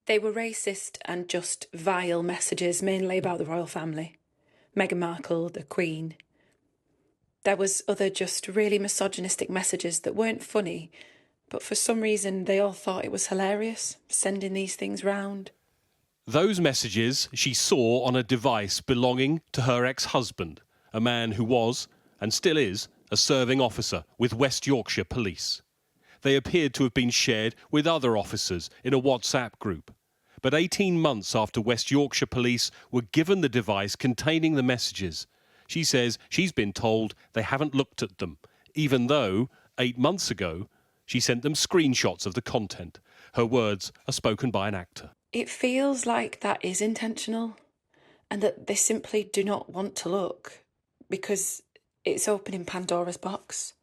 They were racist and just vile messages, mainly about the royal family. Meghan Markle, the Queen. There was other just really misogynistic messages that weren't funny, but for some reason they all thought it was hilarious, sending these things round. Those messages she saw on a device belonging to her ex-husband, a man who was, and still is, a serving officer with West Yorkshire Police. They appeared to have been shared with other officers in a WhatsApp group. But 18 months after West Yorkshire Police were given the device containing the messages, she says she's been told they haven't looked at them, even though, 8 months ago, she sent them screenshots of the content. Her words are spoken by an actor. It feels like that is intentional, and that they simply do not want to look, because it's opening Pandora's box,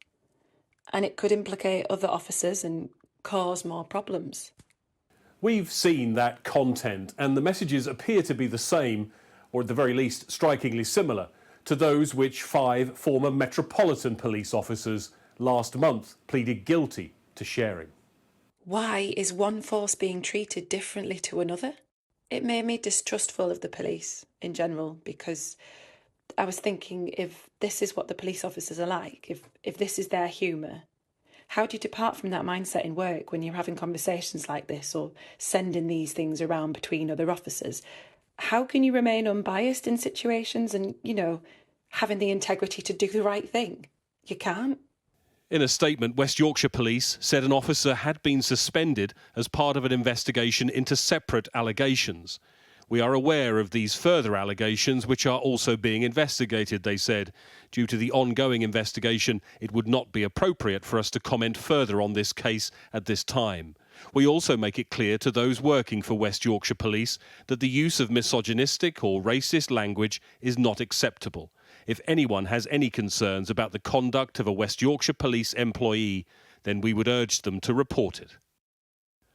and it could implicate other officers and cause more problems. We've seen that content, and the messages appear to be the same, or at the very least strikingly similar, to those which 5 former Metropolitan Police officers last month pleaded guilty to sharing. Why is one force being treated differently to another? It made me distrustful of the police in general, because I was thinking, if this is what the police officers are like, if this is their humour, how do you depart from that mindset in work when you're having conversations like this or sending these things around between other officers? How can you remain unbiased in situations and, having the integrity to do the right thing? You can't. In a statement, West Yorkshire Police said an officer had been suspended as part of an investigation into separate allegations. We are aware of these further allegations, which are also being investigated, they said. Due to the ongoing investigation, it would not be appropriate for us to comment further on this case at this time. We also make it clear to those working for West Yorkshire Police that the use of misogynistic or racist language is not acceptable. If anyone has any concerns about the conduct of a West Yorkshire Police employee, then we would urge them to report it.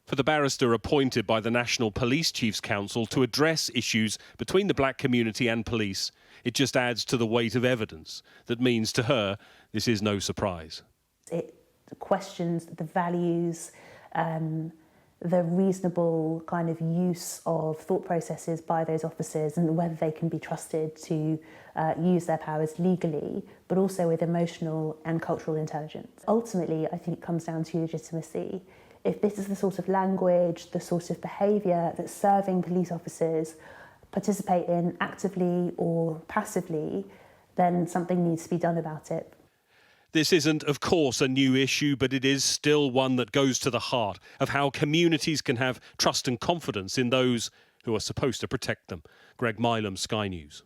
For the barrister appointed by the National Police Chiefs Council to address issues between the black community and police, it just adds to the weight of evidence. That means to her, this is no surprise. It questions the values, the reasonable kind of use of thought processes by those officers and whether they can be trusted to use their powers legally, but also with emotional and cultural intelligence. Ultimately, I think it comes down to legitimacy. If this is the sort of language, the sort of behaviour that serving police officers participate in actively or passively, then something needs to be done about it. This isn't, of course, a new issue, but it is still one that goes to the heart of how communities can have trust and confidence in those who are supposed to protect them. Greg Milam, Sky News.